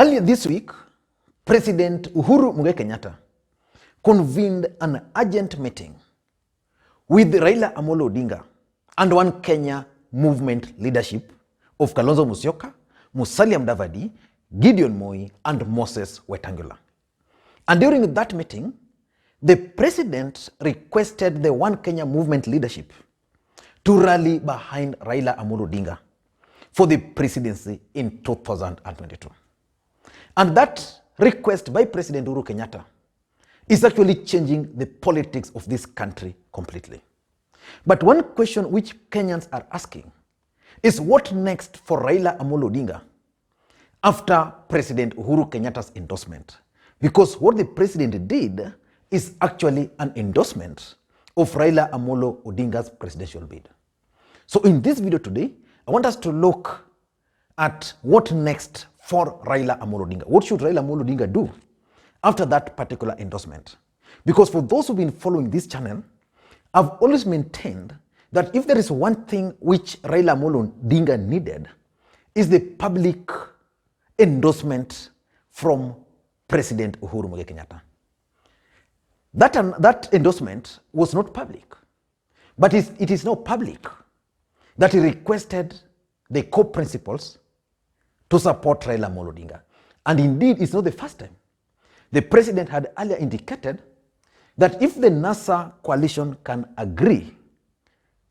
Earlier this week, President Uhuru Kenyatta convened an urgent meeting with Raila Odinga and One Kenya movement leadership of Kalonzo Musyoka, Musalia Mudavadi, Gideon Moi, and Moses Wetangula. And during that meeting, the president requested the One Kenya movement leadership to rally behind Raila Odinga for the presidency in 2022. And that request by President Uhuru Kenyatta is actually changing the politics of this country completely. But one question which Kenyans are asking is what next for Raila Odinga after President Uhuru Kenyatta's endorsement? Because what the president did is actually an endorsement of Raila Odinga's presidential bid. So in this video today, I want us to look at what next for Raila Odinga. What should Raila Odinga do after that particular endorsement? Because for those who've been following this channel, I've always maintained that if there is one thing which Raila Odinga needed, is the public endorsement from President Uhuru Kenyatta. That endorsement was not public, but it is now public that he requested the co-principals to support Raila Odinga. And indeed, it's not the first time. The president had earlier indicated that if the NASA coalition can agree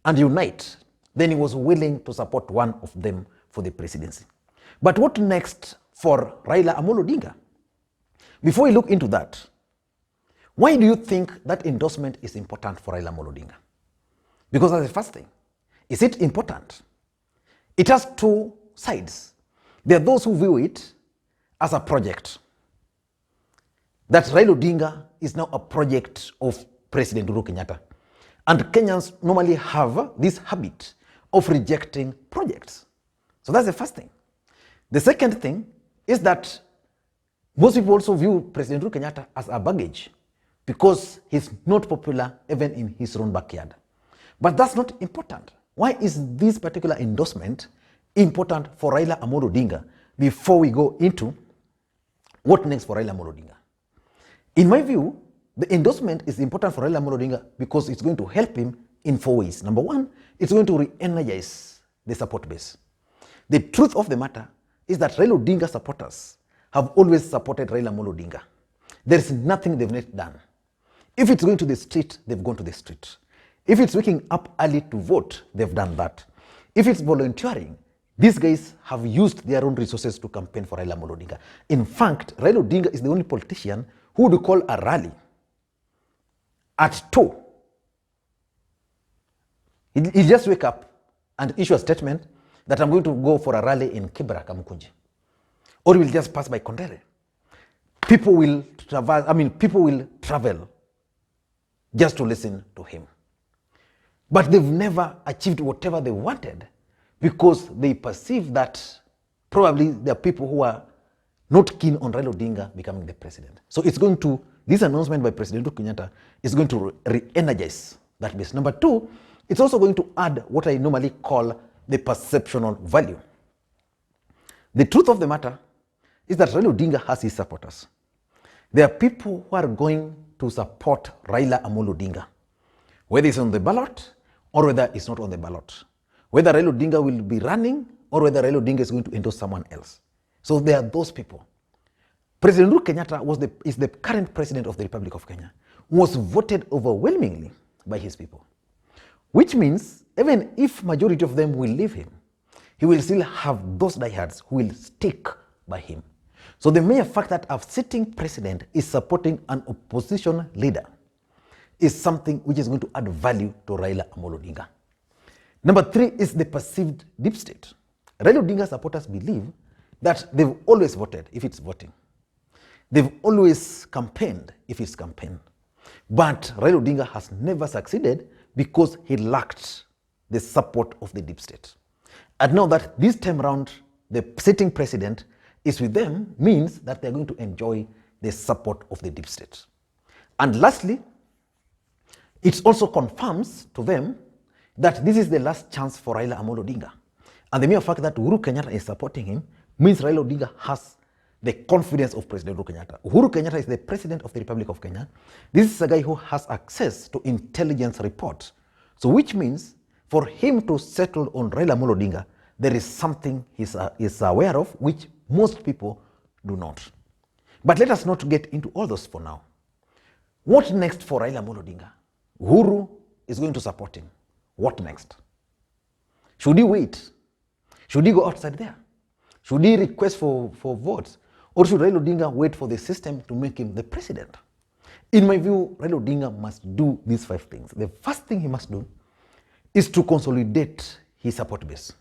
and unite, then he was willing to support one of them for the presidency. But what next for Raila Odinga? Before we look into that, why do you think that endorsement is important for Raila Odinga? Because that's the first thing. Is it important? It has two sides. There are those who view it as a project. That Raila Odinga is now a project of President Uhuru Kenyatta. And Kenyans normally have this habit of rejecting projects. So that's the first thing. The second thing is that most people also view President Uhuru Kenyatta as a baggage because he's not popular even in his own backyard. But that's not important. Why is this particular endorsement important for Raila Odinga before we go into what next for Raila Odinga? In my view, the endorsement is important for Raila Odinga because it's going to help him in four ways. Number one, it's going to re-energize the support base. The truth of the matter is that Raila Odinga supporters have always supported Raila Odinga. There is nothing they've not done. If it's going to the street, they've gone to the street. If it's waking up early to vote, they've done that. If it's volunteering, these guys have used their own resources to campaign for Raila Odinga. In fact, Raila Odinga is the only politician who would call a rally at 2. He just wake up and issue a statement that I'm going to go for a rally in Kibra, Kamukunji. Or he will just pass by Kondere. People will travel just to listen to him. But they've never achieved whatever they wanted because they perceive that probably there are people who are not keen on Raila Odinga becoming the president. So this announcement by President Kenyatta is going to re-energize that base. Number two, it's also going to add what I normally call the perceptional value. The truth of the matter is that Raila Odinga has his supporters. There are people who are going to support Raila Odinga, whether it's on the ballot or whether it's not on the ballot. Whether Raila Odinga will be running or whether Raila Odinga is going to endorse someone else. So there are those people. President Uhuru Kenyatta is the current president of the Republic of Kenya, was voted overwhelmingly by his people. Which means even if majority of them will leave him, he will still have those diehards who will stick by him. So the mere fact that a sitting president is supporting an opposition leader is something which is going to add value to Raila Odinga. Number three is the perceived deep state. Raila Odinga supporters believe that they've always voted if it's voting. They've always campaigned if it's campaign. But Raila Odinga has never succeeded because he lacked the support of the deep state. And now that this time around the sitting president is with them means that they're going to enjoy the support of the deep state. And lastly, it also confirms to them that this is the last chance for Raila Odinga. And the mere fact that Uhuru Kenyatta is supporting him means Raila Odinga has the confidence of President Uhuru Kenyatta. Uhuru Kenyatta is the President of the Republic of Kenya. This is a guy who has access to intelligence reports. So which means for him to settle on Raila Odinga, there is something he's aware of which most people do not. But let us not get into all those for now. What next for Raila Odinga? Uhuru is going to support him. What next? Should he wait? Should he go outside there? Should he request for votes? Or should Raila Odinga wait for the system to make him the president? In my view, Raila Odinga must do these 5 things. The first thing he must do is to consolidate his support base.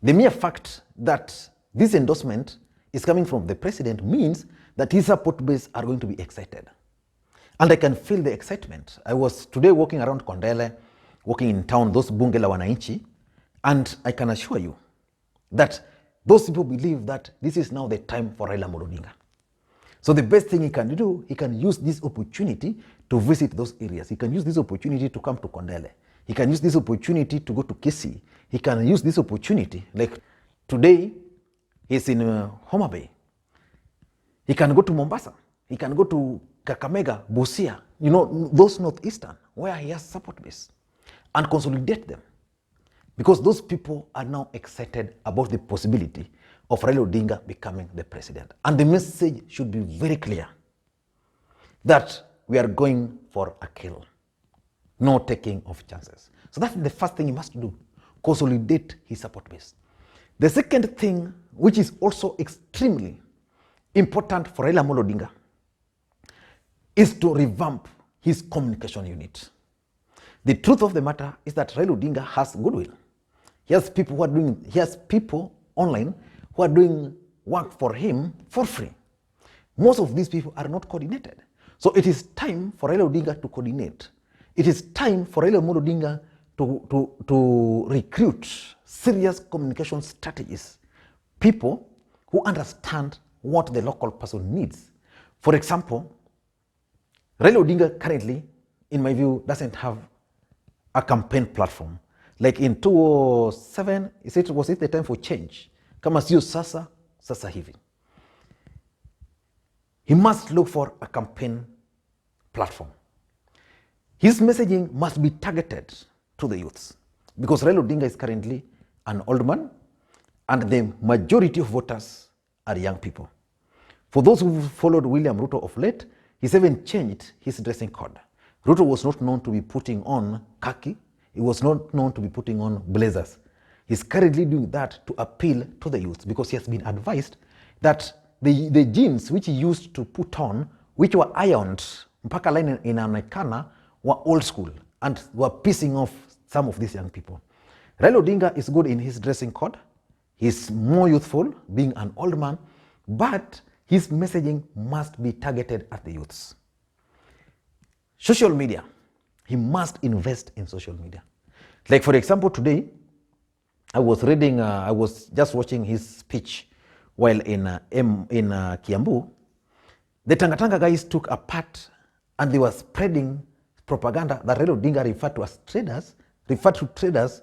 The mere fact that this endorsement is coming from the president means that his support base are going to be excited. And I can feel the excitement. I was today walking around Kondele, walking in town, those bunge la wananchi, and I can assure you that those people believe that this is now the time for Raila Odinga. So the best thing he can do, he can use this opportunity to visit those areas. He can use this opportunity to come to Kondele. He can use this opportunity to go to Kisii. He can use this opportunity, like today, he's in Homa Bay. He can go to Mombasa. He can go to Kakamega, Busia, those northeastern, where he has support base, and consolidate them. Because those people are now excited about the possibility of Raila Odinga becoming the president. And the message should be very clear that we are going for a kill, no taking of chances. So that's the first thing he must do, consolidate his support base. The second thing, which is also extremely important for Raila Odinga, is to revamp his communication unit. The truth of the matter is that Raila Odinga has goodwill. He has people online who are doing work for him for free. Most of these people are not coordinated. So it is time for Raila Odinga to coordinate. It is time for Raila Odinga to recruit serious communication strategies, people who understand what the local person needs. For example, Raila Odinga currently, in my view, doesn't have a campaign platform. Like in 2007, was it the time for change? Kama sio sasa, sasa hivi. He must look for a campaign platform. His messaging must be targeted to the youths, because Raila Odinga is currently an old man and the majority of voters are young people. For those who followed William Ruto of late, he's even changed his dressing code. Ruto was not known to be putting on khaki. He was not known to be putting on blazers. He's currently doing that to appeal to the youth, because he has been advised that the jeans which he used to put on, which were ironed, mpaka line inaonekana, were old school and were pissing off some of these young people. Raila Odinga is good in his dressing code. He's more youthful, being an old man, but his messaging must be targeted at the youths. Social media. He must invest in social media. Like for example, today, I was just watching his speech while in Kiambu. The Tangatanga guys took a part and they were spreading propaganda that Raila Odinga referred to traders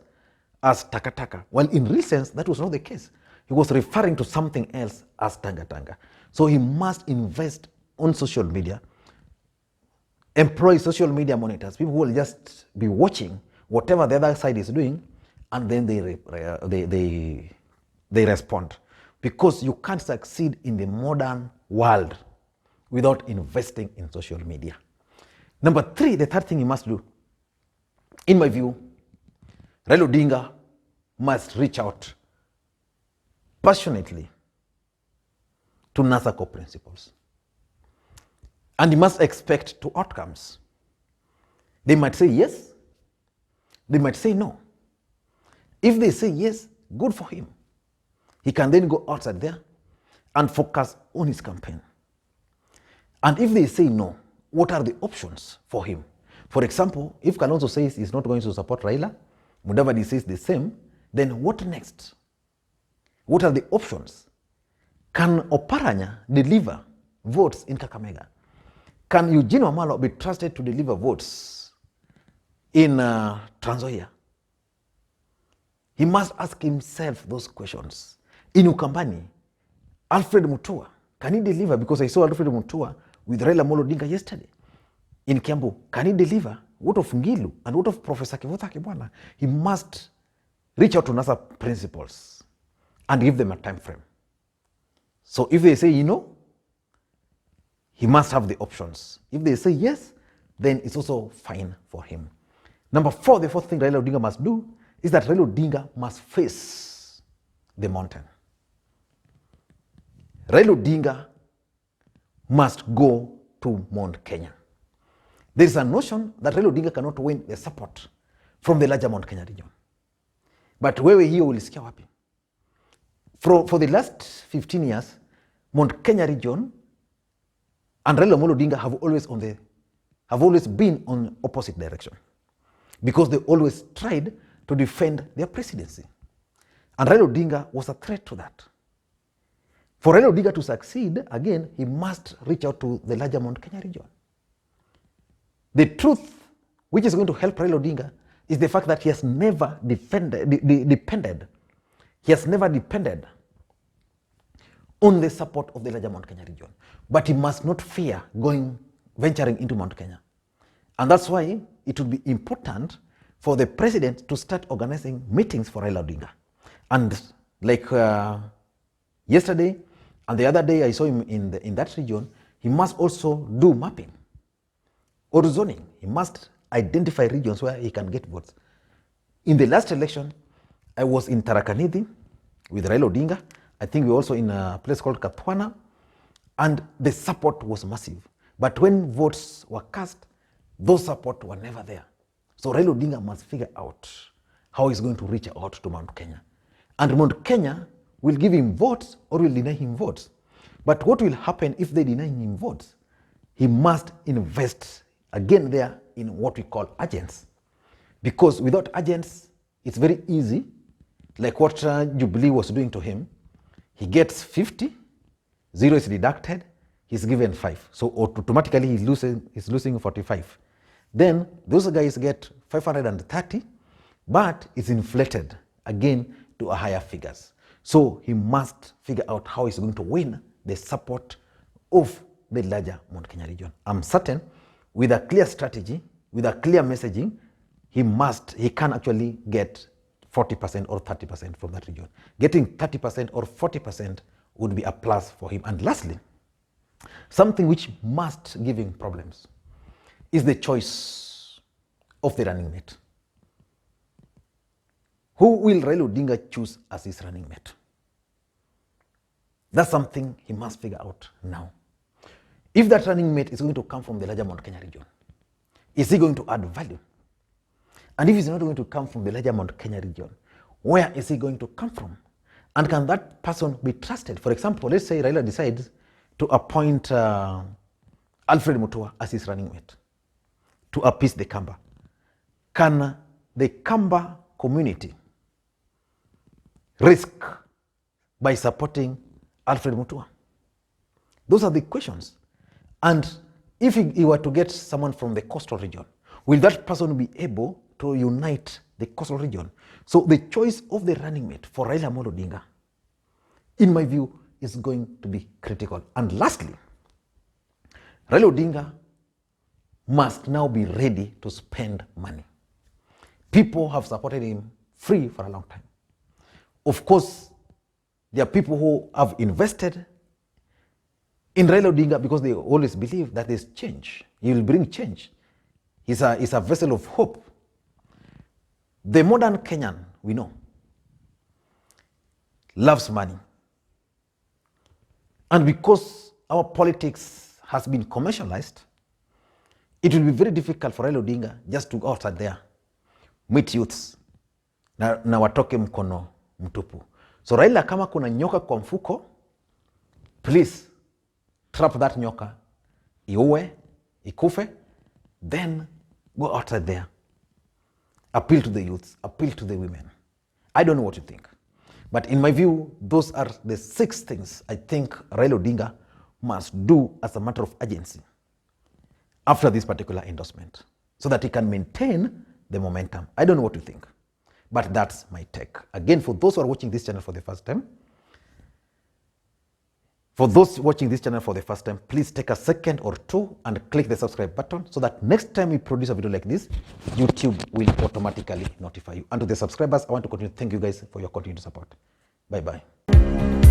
as takataka. While in real sense, that was not the case. He was referring to something else as Tangatanga. So he must invest on social media, employ social media monitors, people who will just be watching whatever the other side is doing, and then they respond. Because you can't succeed in the modern world without investing in social media. Number 3, the third thing he must do, in my view, Raila Odinga must reach out passionately to NASACO principles. And he must expect 2 outcomes. They might say yes, they might say no. If they say yes, good for him. He can then go outside there and focus on his campaign. And if they say no, what are the options for him? For example, if Kalonzo says he's not going to support Raila, Mudavadi says the same, then what next? What are the options? Can Oparanya deliver votes in Kakamega? Can Eugene Wamalwa be trusted to deliver votes in Trans Nzoia? He must ask himself those questions. In Ukambani, Alfred Mutua, can he deliver? Because I saw Alfred Mutua with Raila Odinga yesterday in Kiambu. Can he deliver? What of Ngilu and what of Professor Kivutha Kibwana? He must reach out to NASA principals and give them a time frame. So if they say, he must have the options. If they say yes, then it's also fine for him. Number 4, the fourth thing Raila Odinga must do is that Raila Odinga must face the mountain. Raila Odinga must go to Mount Kenya. There is a notion that Raila Odinga cannot win the support from the larger Mount Kenya region. But wewe hiyo ulisikia wapi? For the last 15 years, Mount Kenya region and Raila Odinga have always been on opposite direction, because they always tried to defend their presidency. And Raila Odinga was a threat to that. For Raila Odinga to succeed, again, he must reach out to the larger Mount Kenya region. The truth which is going to help Raila Odinga is the fact that he has never depended on the support of the larger Mount Kenya region. But he must not fear venturing into Mount Kenya. And that's why it would be important for the president to start organizing meetings for Raila Odinga. And like yesterday and the other day I saw him in that region, he must also do mapping or zoning. He must identify regions where he can get votes. In the last election, I was in Tharaka Nithi with Raila Odinga. I think we were also in a place called Katwana, and the support was massive. But when votes were cast, those support were never there. So Raila Odinga must figure out how he's going to reach out to Mount Kenya. And Mount Kenya will give him votes or will deny him votes. But what will happen if they deny him votes? He must invest again there in what we call agents. Because without agents, it's very easy, like what Jubilee was doing to him. He gets 50, 0 is deducted, he's given 5. So automatically he's losing 45. Then those guys get 530, but it's inflated again to a higher figures. So he must figure out how he's going to win the support of the larger Mount Kenya region. I'm certain with a clear strategy, with a clear messaging, he can actually get 40% or 30% from that region. Getting 30% or 40% would be a plus for him. And lastly, something which must give him problems is the choice of the running mate. Who will Raila Odinga choose as his running mate? That's something he must figure out now. If that running mate is going to come from the larger Mount Kenya region, is he going to add value? And if he's not going to come from the larger Mount Kenya region, where is he going to come from? And can that person be trusted? For example, let's say Raila decides to appoint Alfred Mutua as his running mate to appease the Kamba. Can the Kamba community risk by supporting Alfred Mutua? Those are the questions. And if he were to get someone from the coastal region, will that person be able to unite the coastal region? So the choice of the running mate for Raila Odinga, in my view, is going to be critical. And lastly, Raila Odinga must now be ready to spend money. People have supported him free for a long time. Of course, there are people who have invested in Raila Odinga because they always believe that there's change. He will bring change. He's a vessel of hope. The modern Kenyan, we know, loves money. And because our politics has been commercialized, it will be very difficult for Raila Odinga just to go outside there, meet youths, na watoke mkono mtupu. So Raila, kama kuna nyoka kwa mfuko, please trap that nyoka, iue, ikufe, then go outside there. Appeal to the youths, appeal to the women. I don't know what you think. But in my view, those are the 6 things I think Raila Odinga must do as a matter of urgency after this particular endorsement, so that he can maintain the momentum. I don't know what you think, but that's my take. Again, for those who are watching this channel for the first time, For those watching this channel for the first time, please take a second or two and click the subscribe button so that next time we produce a video like this, YouTube will automatically notify you. And to the subscribers, I want to continue to thank you guys for your continued support. Bye-bye.